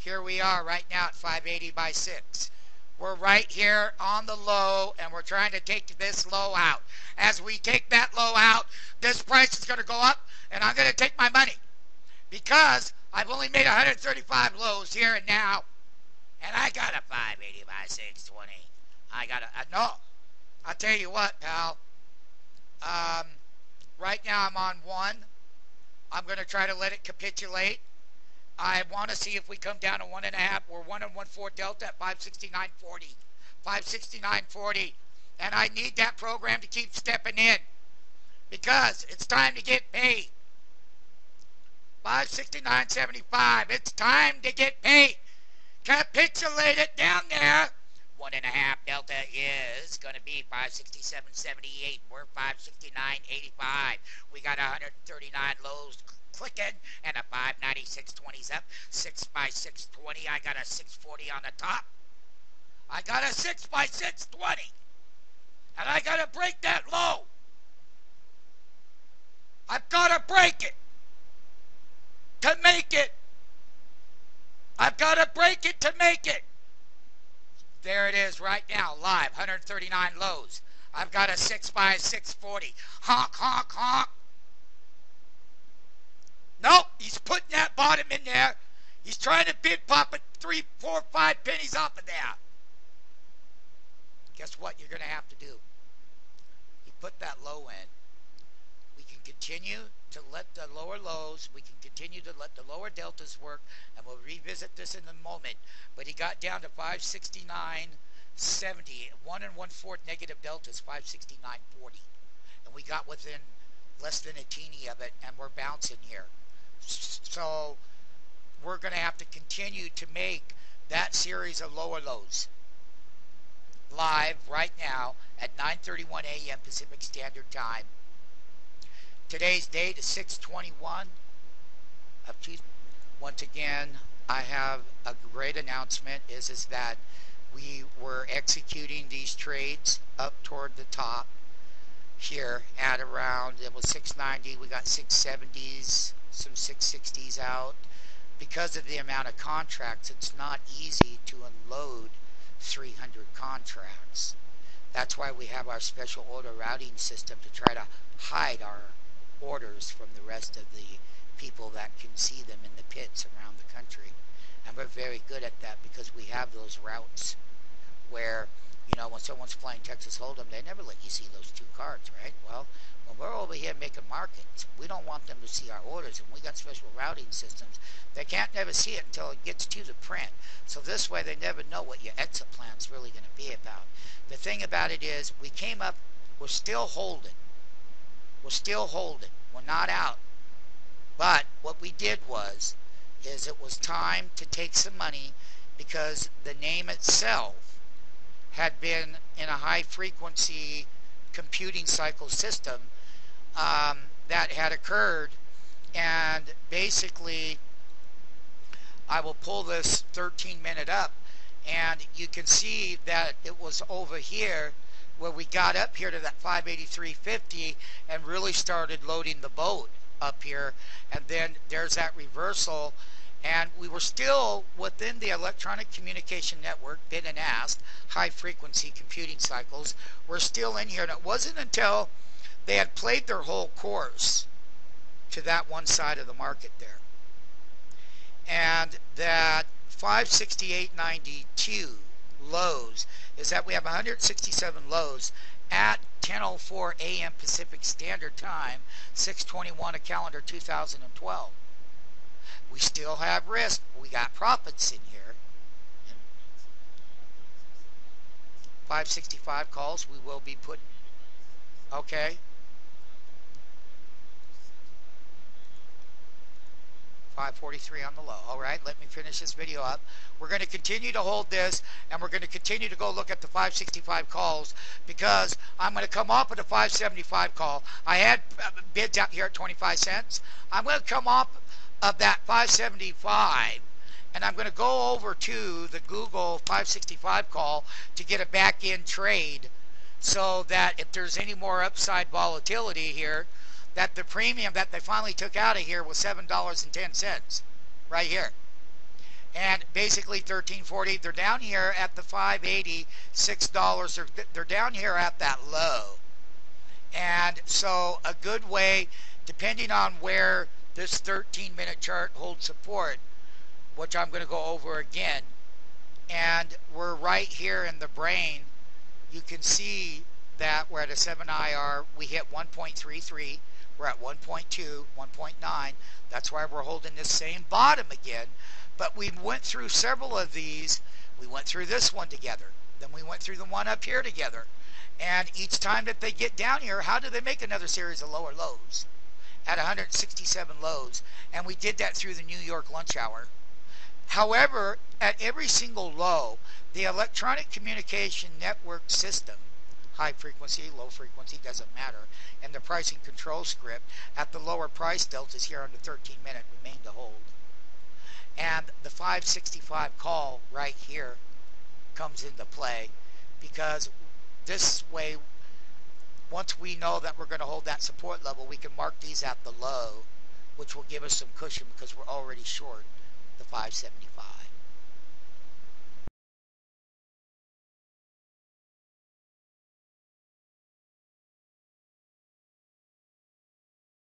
Here we are right now at 580 by 6. We're right here on the low, and we're trying to take this low out. As we take that low out, this price is going to go up, and I'm going to take my money because I've only made 135 lows here and now, and I got a 580 by 620. I got a no. I'll tell you what, pal. Right now I'm on 1. I'm going to try to let it capitulate. I want to see if we come down to 1.5. We're 1 and 1/4 delta at 569.40. 569.40. And I need that program to keep stepping in because it's time to get paid. 569.75. It's time to get paid. Capitulate it down there. 1.5 delta is going to be 567.78. We're 569.85. We got 139 lows clicking and a 596.20's up. 6 by 620. I got a 640 on the top. I got a 6 by 620. And I got to break that low. I've got to break it to make it. I've got to break it to make it. There it is right now, live, 139 lows. I've got a 6 by 640. Honk, honk, honk. Nope, he's putting that bottom in there. He's trying to bid pop it 3, 4, 5 pennies off of there. Guess what you're going to have to do? You put that low in. We can continue to let the lower lows, we can continue to let the lower deltas work, and we'll revisit this in a moment. But he got down to 569.70, 1 and 1/4 negative deltas, 569.40. And we got within less than a teeny of it, and we're bouncing here. So we're going to have to continue to make that series of lower lows live right now at 9:31 a.m. Pacific Standard Time. Today's date is 6/21 of Tuesday. Once again, I have a great announcement is that we were executing these trades up toward the top here at around, it was 690, we got 670s, some 660s out. Because of the amount of contracts, it's not easy to unload 300 contracts. That's why we have our special order routing system to try to hide our orders from the rest of the people that can see them in the pits around the country. And we're very good at that because we have those routes where, you know, when someone's playing Texas Hold'em, they never let you see those 2 cards, right? Well, when we're over here making markets, we don't want them to see our orders, and we got special routing systems. They can't never see it until it gets to the print. So this way they never know what your exit plan's really going to be about. The thing about it is we came up, we're still holding. We're still holding. We're not out. But what we did is it was time to take some money because the name itself had been in a high frequency computing cycle system that had occurred, and basically I will pull this 13-minute up, and you can see that it was over here where we got up here to that 583.50 and really started loading the boat up here, and then there's that reversal, and we were still within the electronic communication network, bid and ask, high frequency computing cycles. We're still in here, and it wasn't until they had played their whole course to that one side of the market there, and that 568.92 lows is that we have 167 lows at 10:04 a.m. Pacific Standard Time, 6/21 of calendar 2012. We still have risk. We got profits in here. 565 calls we will be putting. Okay. 543 on the low. All right, let me finish this video up. We're going to continue to hold this, and we're going to continue to go look at the 565 calls because I'm going to come off of the 575 call. I had bids out here at 25 cents. I'm going to come off of that 575, and I'm going to go over to the Google 565 call to get a back-end trade so that if there's any more upside volatility here, that the premium that they finally took out of here was $7.10 right here. And basically 13.40. They're down here at the 5.80, $6. They're down here at that low. And so a good way, depending on where this 13-minute chart holds support, which I'm going to go over again, and we're right here in the brain, you can see that we're at a 7 IR. We hit 1.33. We're at 1.2, 1.9. That's why we're holding this same bottom again. But we went through several of these. We went through this one together. Then we went through the one up here together. And each time that they get down here, how do they make another series of lower lows? At 167 lows. And we did that through the New York lunch hour. However, at every single low, the electronic communication network system, high frequency, low frequency, doesn't matter, and the pricing control script at the lower price deltas here on the 13-minute remain to hold. And the 565 call right here comes into play, because this way, once we know that we're going to hold that support level, we can mark these at the low, which will give us some cushion because we're already short the 575.